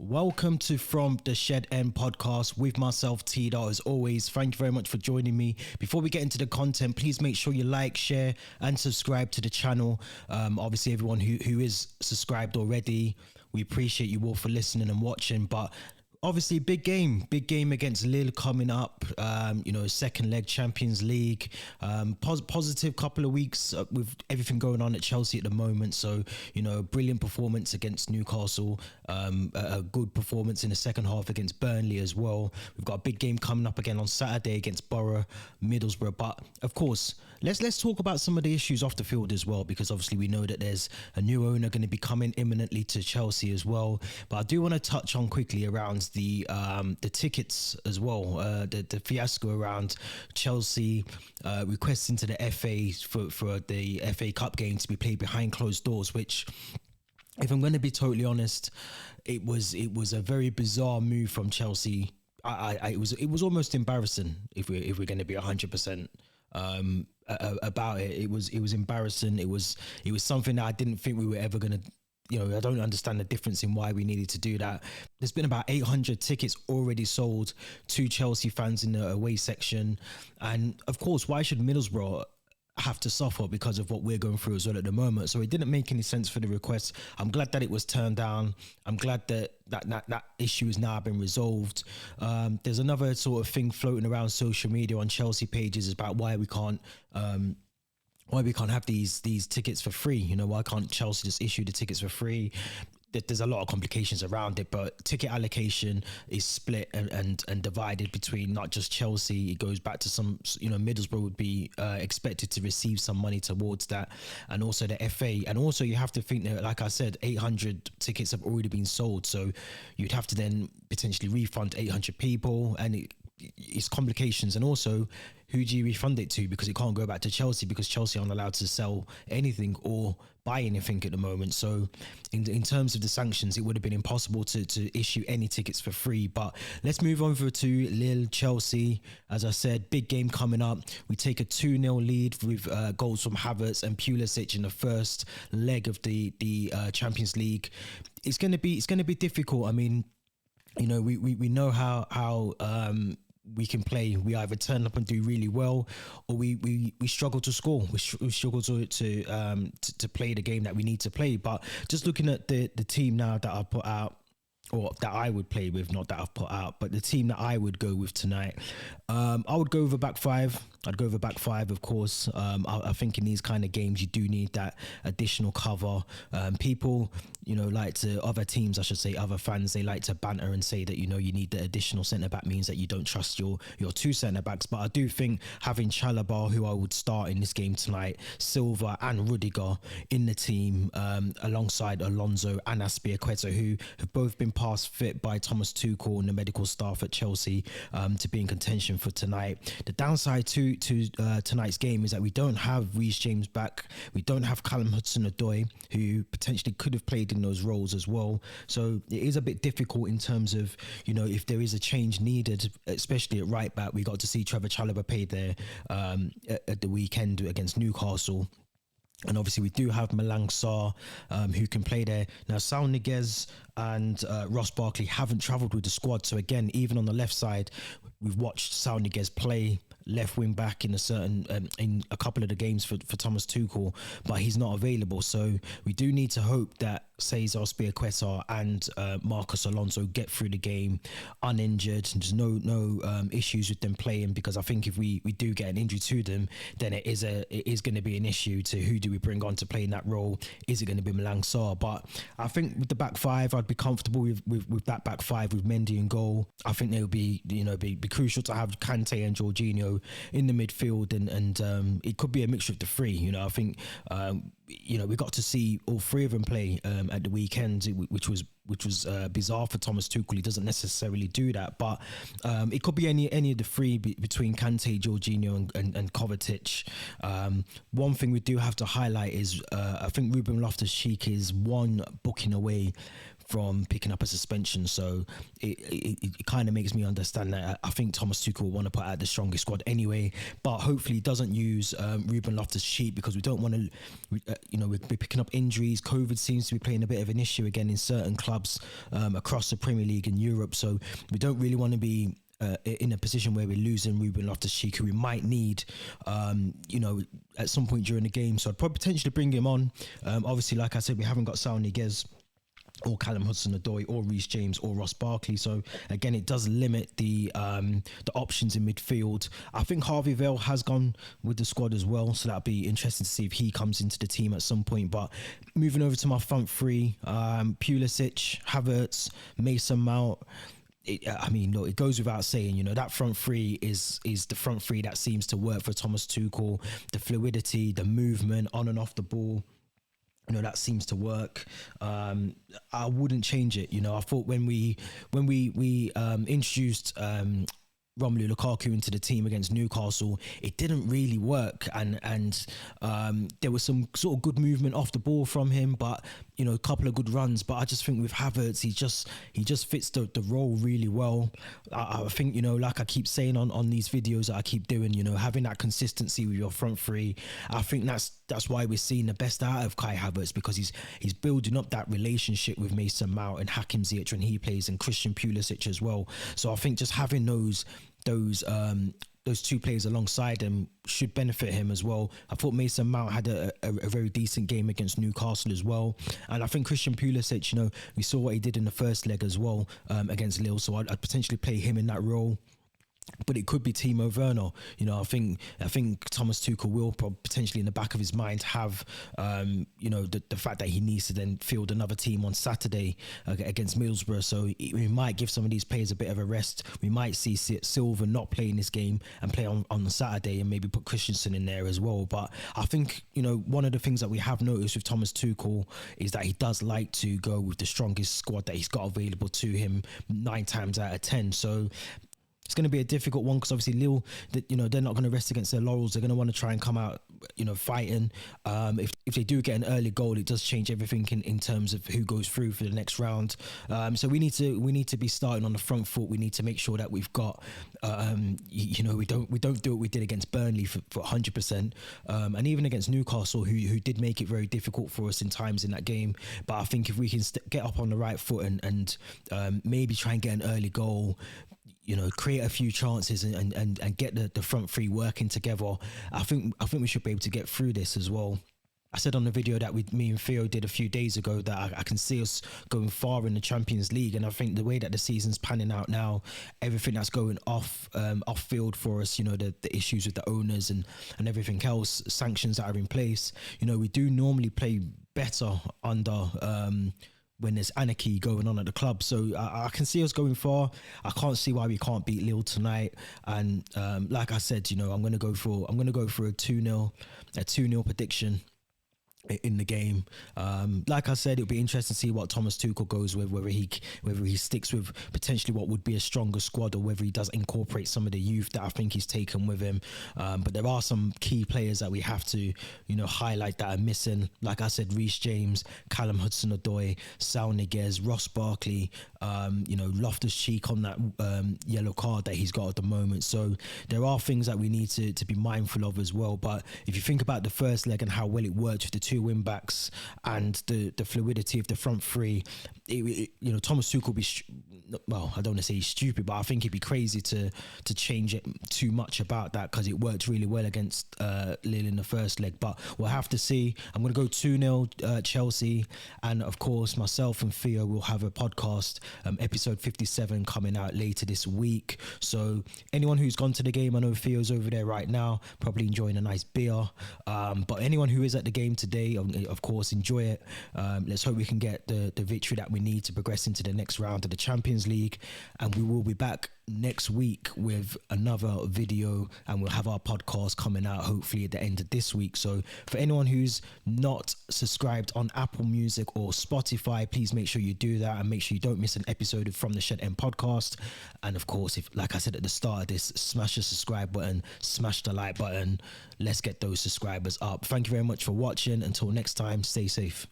Welcome to From the Shed End podcast with myself, T.Dot. As always, thank you very much for joining me. Before we get into the content, please make sure you like, share, and subscribe to the channel. Obviously, everyone who is subscribed already, we appreciate you all for listening and watching. But obviously, big game against Lille coming up. Second leg Champions League. Positive couple of weeks with everything going on at Chelsea at the moment. So, brilliant performance against Newcastle. A good performance in the second half against Burnley as well. We've got a big game coming up again on Saturday against Middlesbrough. But of course, let's talk about some of the issues off the field as well, because obviously we know that there's a new owner going to be coming imminently to Chelsea as well. But I do want to touch on quickly around the tickets as well, the fiasco around Chelsea requesting to the FA for the FA Cup game to be played behind closed doors, which, if I'm going to be totally honest, it was a very bizarre move from Chelsea. It was almost embarrassing if we're going to be 100% about it. It was embarrassing. It was something that I didn't think we were ever going to. I don't understand the difference in why we needed to do that. There's been about 800 tickets already sold to Chelsea fans in the away section. And of course, why should Middlesbrough have to suffer because of what we're going through as well at the moment? So it didn't make any sense for the request. I'm glad that it was turned down. I'm glad that issue has now been resolved. There's another sort of thing floating around social media on Chelsea pages about why we can't have these tickets for free. Why can't Chelsea just issue the tickets for free? There's a lot of complications around it, but ticket allocation is split and divided between not just Chelsea. It goes back to some, Middlesbrough would be expected to receive some money towards that, and also the FA. And also you have to think that, like I said, 800 tickets have already been sold. So you'd have to then potentially refund 800 people, and it's complications. And also, who do you refund it to? Because it can't go back to Chelsea, because Chelsea aren't allowed to sell anything or buy anything at the moment. So in terms of the sanctions, it would have been impossible to issue any tickets for free. But let's move over to Lille, Chelsea. As I said, big game coming up. We take a 2-0 lead with goals from Havertz and Pulisic in the first leg of the Champions League. It's going to be difficult. I mean, we know how we can play. We either turn up and do really well, or we struggle to score. We struggle to play the game that we need to play. But just looking at the team now that I put out, or that I would play with, not that I've put out, but the team that I would go with tonight, I would go with a back five. I'd go with a back five, of course. I think in these kind of games, you do need that additional cover. People, other teams, I should say, other fans, they like to banter and say that, you need the additional centre-back means that you don't trust your two centre-backs. But I do think having Chalobah, who I would start in this game tonight, Silva and Rudiger in the team, alongside Alonso and Azpilicueta, who have both been passed fit by Thomas Tuchel and the medical staff at Chelsea to be in contention for tonight. The downside to tonight's game is that we don't have Reece James back. We don't have Callum Hudson-Odoi, who potentially could have played in those roles as well. So it is a bit difficult in terms of, if there is a change needed, especially at right back. We got to see Trevor Chalobah play there at the weekend against Newcastle. And obviously we do have Malang Sarr, who can play there. Now, Saul Niguez and Ross Barkley haven't travelled with the squad. So again, even on the left side, we've watched Saul Niguez play left wing back in a couple of the games for Thomas Tuchel, but he's not available. So we do need to hope that Cesar Azpilicueta and Marcos Alonso get through the game uninjured. There's no issues with them playing, because I think if we do get an injury to them, then it is going to be an issue to who do we bring on to play in that role. Is it going to be Malang Sarr? But I think with the back five, I'd be comfortable with that back five with Mendy in goal. I think they would be crucial to have Kante and Jorginho in the midfield, and it could be a mixture of the three. I think we got to see all three of them play at the weekend, which was bizarre for Thomas Tuchel. He doesn't necessarily do that, but it could be any of the three between Kante, Jorginho and Kovacic. One thing we do have to highlight is I think Ruben Loftus-Cheek is one booking away from picking up a suspension. So it kind of makes me understand that I think Thomas Tuchel will want to put out the strongest squad anyway, but hopefully he doesn't use Ruben Loftus-Cheek, because we don't want to, we're picking up injuries. COVID seems to be playing a bit of an issue again in certain clubs across the Premier League in Europe. So we don't really want to be in a position where we're losing Ruben Loftus-Cheek, who we might need, at some point during the game. So I'd probably potentially bring him on. Obviously, like I said, we haven't got Saul Niguez or Callum Hudson-Odoi or Reece James or Ross Barkley. So again, it does limit the options in midfield. I think Harvey Vale has gone with the squad as well, so that'll be interesting to see if he comes into the team at some point. But moving over to my front three, Pulisic, Havertz, Mason Mount. It goes without saying, that front three is the front three that seems to work for Thomas Tuchel. The fluidity, the movement on and off the ball, that seems to work. I wouldn't change it. I thought when we introduced Romelu Lukaku into the team against Newcastle, it didn't really work, and there was some sort of good movement off the ball from him, but a couple of good runs. But I just think with Havertz, he just fits the role really well. I think, like I keep saying on these videos that I keep doing, having that consistency with your front three, I think that's why we're seeing the best out of Kai Havertz, because he's building up that relationship with Mason Mount and Hakim Ziyech when he plays, and Christian Pulisic as well. So I think just having those two players alongside him should benefit him as well. I thought Mason Mount had a very decent game against Newcastle as well, and I think Christian Pulisic, we saw what he did in the first leg as well against Lille, so I'd potentially play him in that role. But it could be Timo Werner. I think Thomas Tuchel will potentially in the back of his mind have, the fact that he needs to then field another team on Saturday against Middlesbrough. So we might give some of these players a bit of a rest. We might see Silva not play in this game and play on Saturday, and maybe put Christensen in there as well. But I think, one of the things that we have noticed with Thomas Tuchel is that he does like to go with the strongest squad that he's got available to him 9 times out of 10. So it's going to be a difficult one, because obviously Lille, they're not going to rest against their laurels. They're going to want to try and come out, fighting. If they do get an early goal, it does change everything in terms of who goes through for the next round. So we need to be starting on the front foot. We need to make sure that we've got, we don't do what we did against Burnley for 100%, and even against Newcastle, who did make it very difficult for us in times in that game. But I think if we can get up on the right foot and maybe try and get an early goal, create a few chances and get the front three working together, I think we should be able to get through this as well. I said on the video that me and Theo did a few days ago that I can see us going far in the Champions League, and I think the way that the season's panning out now, everything that's going off field for us, the issues with the owners and everything else, sanctions that are in place, we do normally play better under when there's anarchy going on at the club. So I can see us going far. I can't see why we can't beat Lille tonight. And like I said, I'm going to go for a 2-0 prediction in the game. Like I said, it'll be interesting to see what Thomas Tuchel goes with, whether he sticks with potentially what would be a stronger squad, or whether he does incorporate some of the youth that I think he's taken with him. But there are some key players that we have to highlight that are missing. Like I said, Reece James, Callum Hudson-Odoi, Saul Niguez, Ross Barkley, Loftus-Cheek on that yellow card that he's got at the moment. So there are things that we need to be mindful of as well. But if you think about the first leg and how well it worked with the two wing backs and the fluidity of the front three, Thomas Tuchel will be I don't want to say he's stupid, but I think it'd be crazy to change it too much about that, because it worked really well against Lille in the first leg. But we'll have to see. I'm going to go 2-0 Chelsea, and of course myself and Theo will have a podcast, episode 57, coming out later this week. So anyone who's gone to the game, I know Theo's over there right now probably enjoying a nice beer, but anyone who is at the game today, of course, enjoy it. Let's hope we can get the victory that we need to progress into the next round of the Champions League, and we will be back next week with another video, and we'll have our podcast coming out hopefully at the end of this week. So for anyone who's not subscribed on Apple Music or Spotify, please make sure you do that, and make sure you don't miss an episode from the Shed End podcast. And of course, if, like I said at the start of this, smash the subscribe button, smash the like button. Let's get those subscribers up. Thank you very much for watching. Until next time, stay safe.